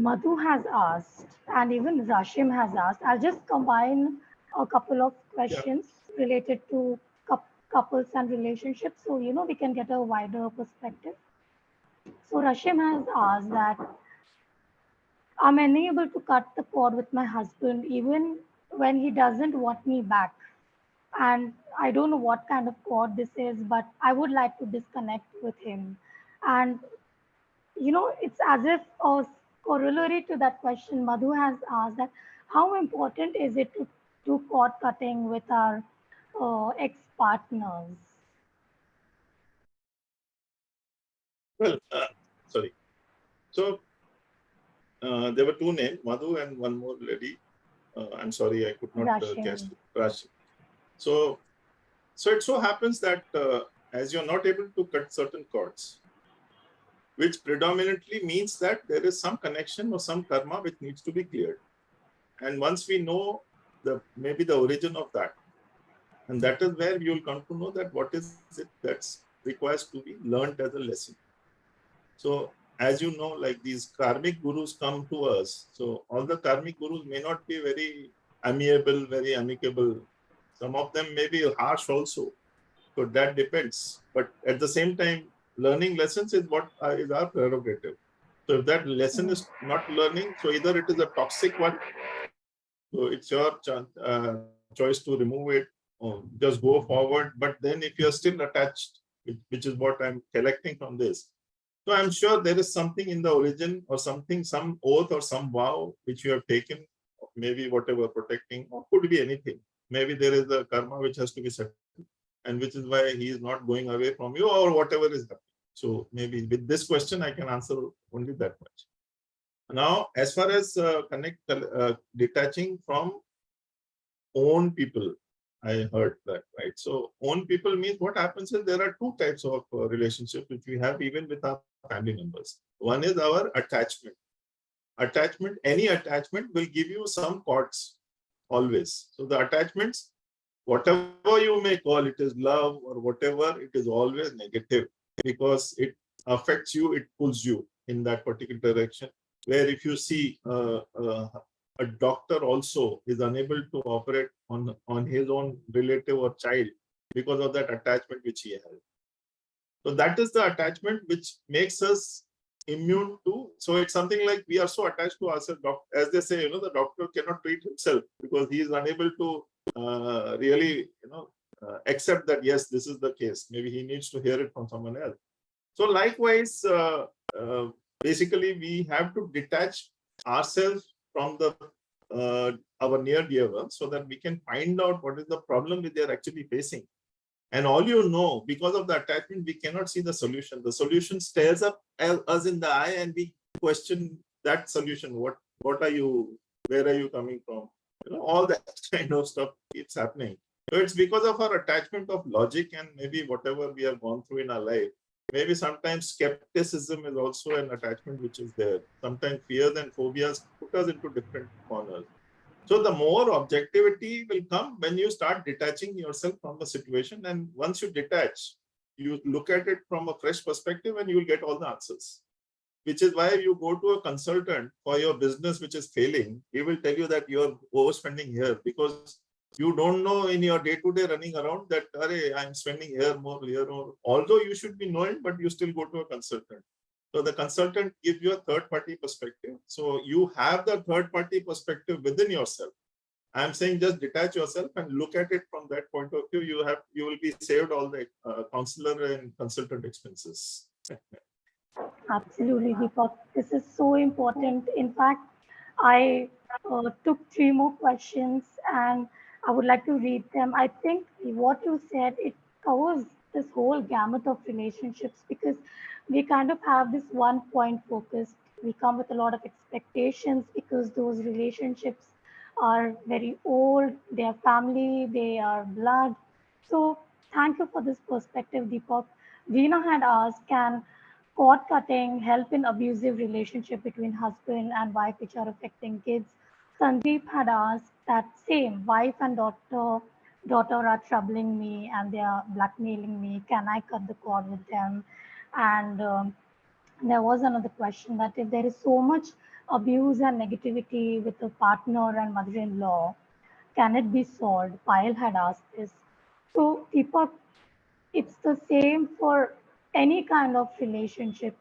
Madhu has asked, and even Rashim has asked. I'll just combine a couple of Yeah. questions related to couples and relationships, so we can get a wider perspective. So Rashim has asked that I'm unable to cut the cord with my husband even when he doesn't want me back. And I don't know what kind of cord this is, but I would like to disconnect with him. And it's as if a corollary to that question, Madhu has asked that how important is it to do cord cutting with our ex partners? Well, sorry. So there were two names, Madhu and one more lady. I'm sorry, I could not catch Rashim. Raj. So, so it so happens that as you're not able to cut certain cords, which predominantly means that there is some connection or some karma which needs to be cleared. And once we know maybe the origin of that, and that is where you'll come to know that what is it that's requires to be learned as a lesson. So as you know, like these karmic gurus come to us. So all the karmic gurus may not be very amiable, very amicable. Some of them may be harsh also. So that depends. But at the same time, learning lessons is what is our prerogative. So if that lesson is not learning, so either it is a toxic one, so it's your choice to remove it or just go forward. But then if you're still attached, which is what I'm collecting from this, so I'm sure there is something in the origin or something, some oath or some vow which you have taken, maybe whatever protecting, or could be anything. Maybe there is a karma which has to be settled, and which is why he is not going away from you or whatever is happening. So maybe with this question, I can answer only that much. Now, as far as detaching from own people, I heard that, right? So own people means what happens is there are two types of relationships which we have even with our family members. One is our attachment. Any attachment will give you some cords always. So the attachments, whatever you may call it, is love or whatever, it is always negative because it affects you, it pulls you in that particular direction. Where if you see a doctor also is unable to operate on his own relative or child because of that attachment which he has. So that is the attachment which makes us immune to. So it's something like we are so attached to ourselves. As they say, the doctor cannot treat himself because he is unable to really, accept that yes, this is the case. Maybe he needs to hear it from someone else. So likewise, basically, we have to detach ourselves from our near dear ones so that we can find out what is the problem that they are actually facing. And all because of the attachment, we cannot see the solution. The solution stares up us in the eye and we question that solution. What are you, where are you coming from? All that kind of stuff keeps happening. So it's because of our attachment of logic and maybe whatever we have gone through in our life. Maybe sometimes skepticism is also an attachment which is there. Sometimes fears and phobias put us into different corners. So the more objectivity will come when you start detaching yourself from the situation. And once you detach, you look at it from a fresh perspective and you will get all the answers. Which is why you go to a consultant for your business which is failing. He will tell you that you're overspending here because you don't know in your day-to-day running around that, I'm spending here more. Although you should be knowing, but you still go to a consultant. So the consultant gives you a third-party perspective. So you have the third-party perspective within yourself. I'm saying just detach yourself and look at it from that point of view. You will be saved all the counselor and consultant expenses. Absolutely, Deepak. This is so important. In fact, I took three more questions and I would like to read them. I think what you said, it covers this whole gamut of relationships because we kind of have this one point focus. We come with a lot of expectations because those relationships are very old, they are family, they are blood. So thank you for this perspective, Deepak. Veena had asked, can cord cutting help in abusive relationship between husband and wife which are affecting kids? Sandeep had asked that same wife and daughter are troubling me and they are blackmailing me. Can I cut the cord with them? And There was another question that if there is so much abuse and negativity with a partner and mother-in-law, can it be solved? Payal had asked this. So, Deepak, it's the same for any kind of relationship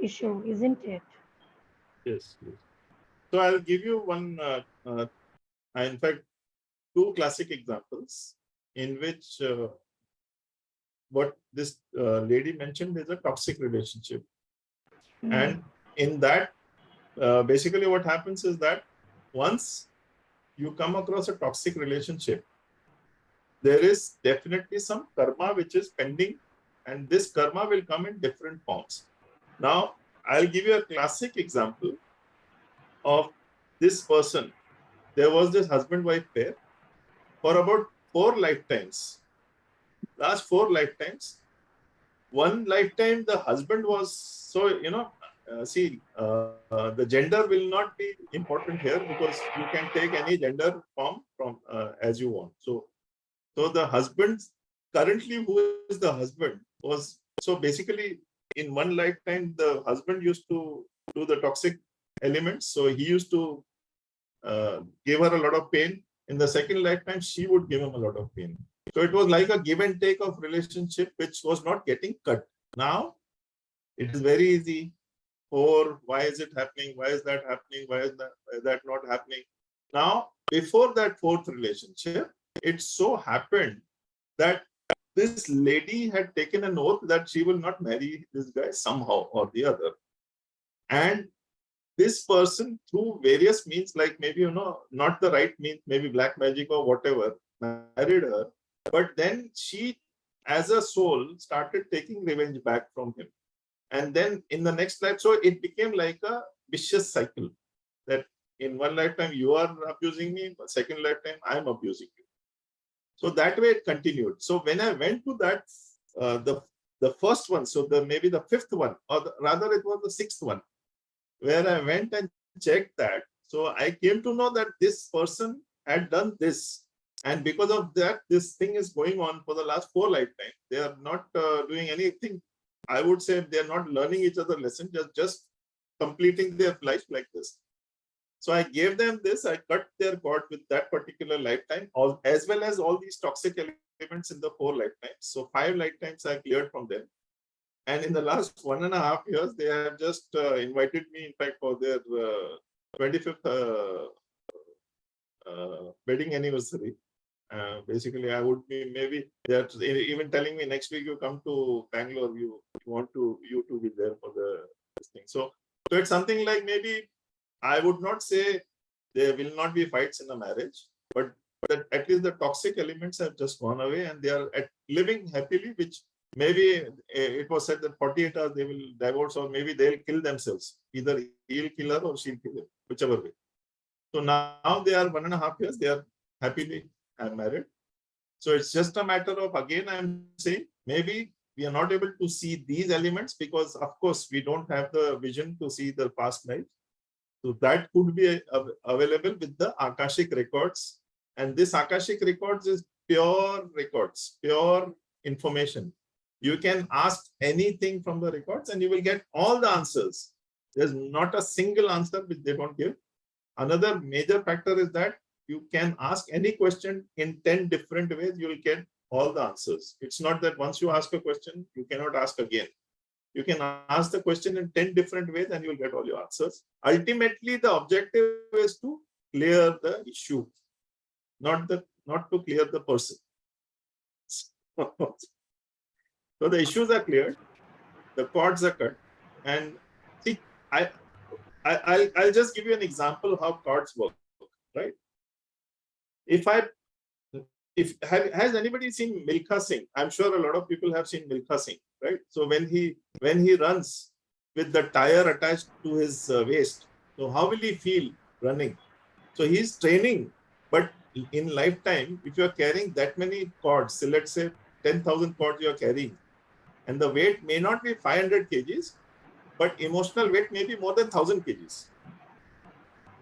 issue, isn't it? Yes, yes. So I'll give you one, in fact, two classic examples in which what this lady mentioned is a toxic relationship. And in that, basically what happens is that once you come across a toxic relationship, there is definitely some karma which is pending, and this karma will come in different forms. Now, I'll give you a classic example of this person. There was this husband-wife pair for about 4 lifetimes. Last 4 lifetimes, one lifetime the husband was so, the gender will not be important here because you can take any gender form from as you want. So the husband, currently who is the husband, was, so basically in one lifetime the husband used to do the toxic elements, so he used to give her a lot of pain. In the second lifetime she would give him a lot of pain. So it was like a give and take of relationship which was not getting cut. Now it is very easy. Or why is it happening? Why is that happening? Why is that not happening? Now, before that fourth relationship, it so happened that this lady had taken an oath that she will not marry this guy somehow or the other. And this person, through various means, like maybe, not the right means, maybe black magic or whatever, married her. But then she, as a soul, started taking revenge back from him. And then in the next life, so it became like a vicious cycle that in one lifetime you are abusing me, but second lifetime I am abusing you. So that way it continued. So when I went to that, the first one, so maybe the fifth one, or rather it was the sixth one, where I went and checked that. So I came to know that this person had done this. And because of that, this thing is going on for the last 4 lifetimes. They are not doing anything. I would say they are not learning each other lesson, just completing their life like this. So I gave them this, I cut their cord with that particular lifetime, as well as all these toxic elements in the 4 lifetimes. So 5 lifetimes I cleared from them. And in the last 1.5 years, they have just invited me, in fact, for their 25th wedding anniversary. Basically, I would be, maybe they're even telling me next week you come to Bangalore, you want you to be there for this thing. So it's something like, maybe I would not say there will not be fights in a marriage, but that at least the toxic elements have just gone away and they are living happily, which maybe it was said that 48 hours they will divorce, or maybe they'll kill themselves. Either he'll kill her or she'll kill him, whichever way. So now they are 1.5 years, they are happily married. So it's just a matter of, again, I'm saying, maybe we are not able to see these elements because, of course, we don't have the vision to see the past lives. So that could be available with the Akashic Records. And this Akashic Records is pure records, pure information. You can ask anything from the records and you will get all the answers. There's not a single answer which they don't give. Another major factor is that you can ask any question in 10 different ways, you will get all the answers. It's not that once you ask a question, you cannot ask again. You can ask the question in 10 different ways and you will get all your answers. Ultimately, the objective is to clear the issue, not to clear the person. So the issues are cleared, the cords are cut, and see, I'll just give you an example how cords work, right? Has anybody seen Milkha Singh? I'm sure a lot of people have seen Milkha Singh, right? So when he runs with the tire attached to his waist, so how will he feel running? So he's training, but in lifetime, if you're carrying that many cords, so let's say 10,000 cords you're carrying, and the weight may not be 500 kgs, but emotional weight may be more than 1,000 kgs.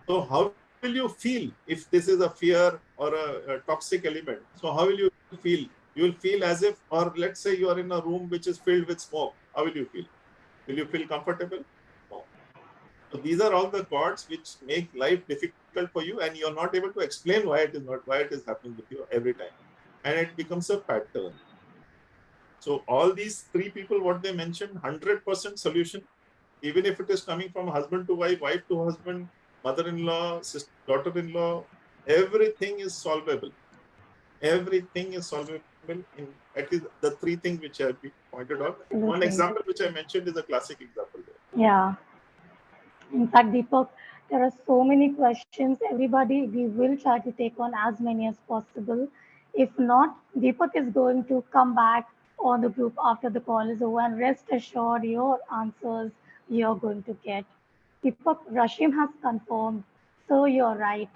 So how will you feel if this is a fear or a toxic element? So how will you feel? You will feel as if, or let's say you are in a room which is filled with smoke. How will you feel? Will you feel comfortable? No. So these are all the chords which make life difficult for you, and you're not able to explain why it is happening with you every time, and it becomes a pattern. So all these three people, what they mentioned, 100% solution, even if it is coming from husband to wife, wife to husband, mother-in-law, sister, daughter-in-law, everything is solvable. Everything is solvable in at least the three things which have been pointed out. One Absolutely. example which I mentioned is a classic example there. Yeah. In fact, Deepak, there are so many questions. Everybody, we will try to take on as many as possible. If not, Deepak is going to come back on the group after the call is over, and rest assured your answers you're going to get. Deepak, Rashim has confirmed. So you're right.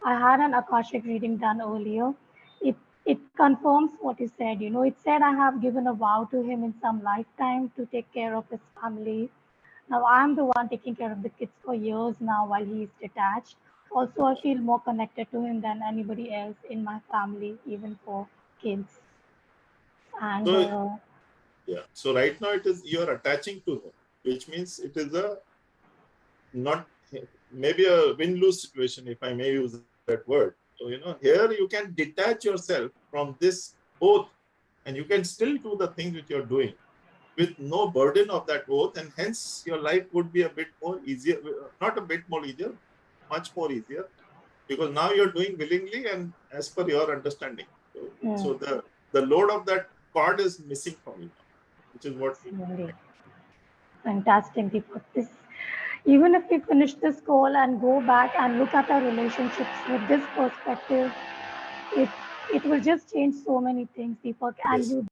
I had an Akashic reading done earlier. It it confirms what you said. It said I have given a vow to him in some lifetime to take care of his family. Now I'm the one taking care of the kids for years now while he's detached. Also, I feel more connected to him than anybody else in my family, even for kids. And So yeah. So right now it is you're attaching to him, which means it is a not maybe a win-lose situation, if I may use that word. So here you can detach yourself from this oath, and you can still do the things which you're doing with no burden of that oath, and hence your life would be a bit more easier, not a bit more easier, much more easier, because now you're doing willingly and as per your understanding. So the load of that cord is missing from you now, which is what we really fantastic, Deepak. Even if we finish this call and go back and look at our relationships with this perspective, it it will just change so many things, Deepak. And yes. you